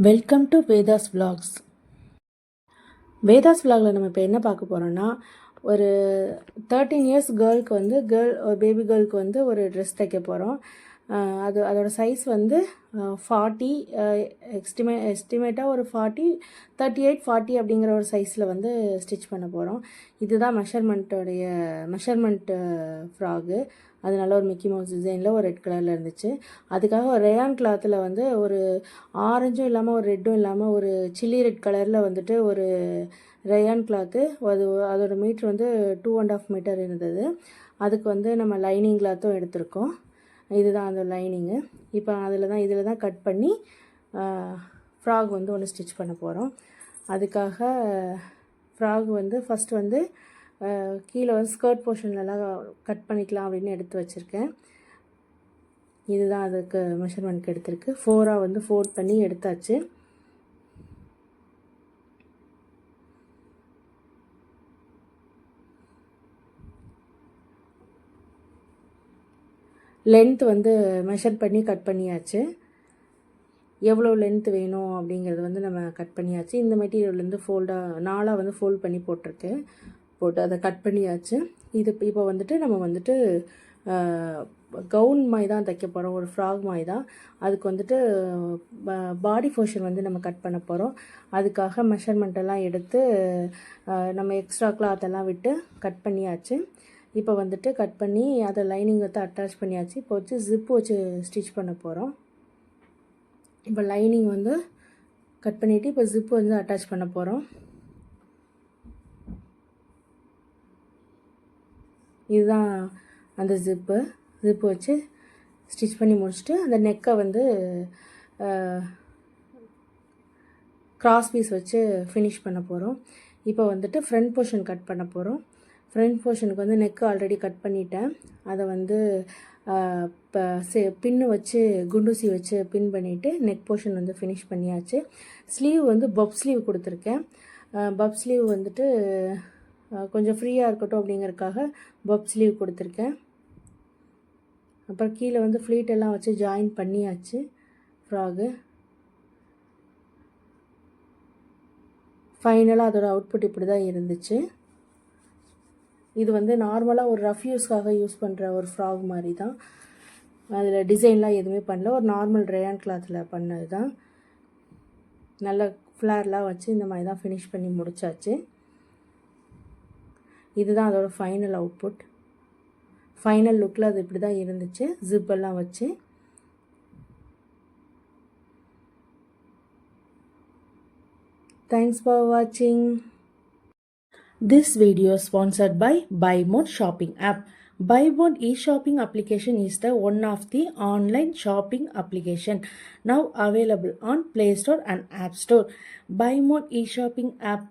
Welcome to Veda's vlogs. Veda's vlogல நம்ம இப்போ என்ன பார்க்க போகிறோன்னா, ஒரு 13 இயர்ஸ் கேர்ளுக்கு வந்து பேபி கேர்ளுக்கு வந்து ஒரு ட்ரெஸ் தைக்க போகிறோம். அதோட சைஸ் வந்து 40, எஸ்டிமேட்டாக ஒரு 40, 38, 40 அப்படிங்கிற ஒரு சைஸில் வந்து ஸ்டிச் பண்ண போகிறோம். இதுதான் மெஷர்மெண்ட் ஃப்ராகு. அது நல்ல ஒரு மிக்கி மவுஸ் டிசைனில் ஒரு ரெட் கலரில் இருந்துச்சு. அதுக்காக ஒரு ரேயான் கிளாத்தில் வந்து ஒரு ஆரஞ்சும் இல்லாமல் ஒரு ரெட்டும் இல்லாமல் ஒரு சில்லி ரெட் கலரில் வந்துட்டு ஒரு ரேயான் கிளாத்து, அதோட மீட்ரு வந்து 2.5 மீட்டர் இருந்தது. அதுக்கு வந்து நம்ம லைனிங் கிளாத்தும் எடுத்திருக்கோம். இதுதான் அந்த லைனிங்கு. இப்போ இதில் தான் கட் பண்ணி ஃப்ராக் வந்து ஒன்று ஸ்டிச் பண்ண போகிறோம். அதுக்காக ஃப்ராக் வந்து ஃபஸ்ட் வந்து கீழே வந்து ஸ்கர்ட் போர்ஷன்லலாம் கட் பண்ணிக்கலாம் அப்படின்னு எடுத்து வச்சுருக்கேன். இதுதான் அதுக்கு மெஷர்மெண்ட்க்கு எடுத்திருக்கு. 4ஆக வந்து ஃபோல்ட் பண்ணி எடுத்தாச்சு. லென்த் வந்து மெஷர் பண்ணி கட் பண்ணியாச்சு. எவ்வளோ லென்த் வேணும் அப்படிங்கிறது வந்து நம்ம கட் பண்ணியாச்சு. இந்த மெட்டீரியல்லேருந்து 4ஆக வந்து ஃபோல்ட் பண்ணி போட்டு அதை கட் பண்ணியாச்சு. இப்போ வந்துட்டு நம்ம வந்துட்டு கவுன் மாதிரி தான் தைக்க போகிறோம், ஒரு ஃப்ராக் மாதிரி தான். அதுக்கு வந்துட்டு பாடி போர்ஷன் வந்து நம்ம கட் பண்ண போகிறோம். அதுக்காக மெஷர்மெண்ட்டெல்லாம் எடுத்து நம்ம எக்ஸ்ட்ரா கிளாத்தெல்லாம் விட்டு கட் பண்ணியாச்சு. இப்போ வந்துட்டு கட் பண்ணி அதை லைனிங் வந்து அட்டாச் பண்ணியாச்சு. இப்போ வச்சு ஜிப்பு வச்சு ஸ்டிச் பண்ண போகிறோம். இப்போ லைனிங் வந்து கட் பண்ணிவிட்டு இப்போ ஜிப்பு வந்து அட்டாச் பண்ண போகிறோம். இதுதான் அந்த ஜிப்பு வச்சு ஸ்டிச் பண்ணி முடிச்சுட்டு அந்த நெக்கை வந்து கிராஸ் பீஸ் வச்சு ஃபினிஷ் பண்ண போகிறோம். இப்போ வந்துட்டு ஃப்ரண்ட் போர்ஷன் கட் பண்ண போகிறோம். ஃப்ரண்ட் போர்ஷனுக்கு வந்து நெக்கு ஆல்ரெடி கட் பண்ணிட்டேன். அதை வந்து இப்போ பின்னு வச்சு குண்டூசி வச்சு பின் பண்ணிவிட்டு நெக் போர்ஷன் வந்து ஃபினிஷ் பண்ணியாச்சு. ஸ்லீவ் வந்து பப் ஸ்லீவ் கொடுத்துருக்கேன். பப் ஸ்லீவ் வந்துட்டு கொஞ்சம் ஃப்ரீயாக இருக்கட்டும் அப்படிங்கிறதுக்காக பப் ஸ்லீவ் கொடுத்துருக்கேன். அப்புறம் கீழே வந்து ஃப்ளீட் எல்லாம் வச்சு ஜாயின் பண்ணியாச்சு ஃப்ராகு. ஃபைனலாக அதோட அவுட்புட் இப்படி தான் இருந்துச்சு. இது வந்து நார்மலாக ஒரு ரஃப் யூஸ்க்காக யூஸ் பண்ணுற ஒரு ஃப்ராக் மாதிரி தான். அதில் டிசைன்லாம் எதுவுமே பண்ணல, ஒரு நார்மல் ரேயான் கிளாத்தில் பண்ணது தான். நல்ல ஃப்ளார்லாம் வச்சு இந்த மாதிரி தான் ஃபினிஷ் பண்ணி முடிச்சாச்சு. இதுதான் அதோட ஃபைனல் அவுட்புட். ஃபைனல் லுக்கில் அது இப்படி தான் இருந்துச்சு, ஜிப்பெல்லாம் வச்சு. Thanks for watching. This video is sponsored by BuyMode shopping app. BuyMode e-shopping application is the one of the online shopping application now available on Play Store and App Store. BuyMode e-shopping app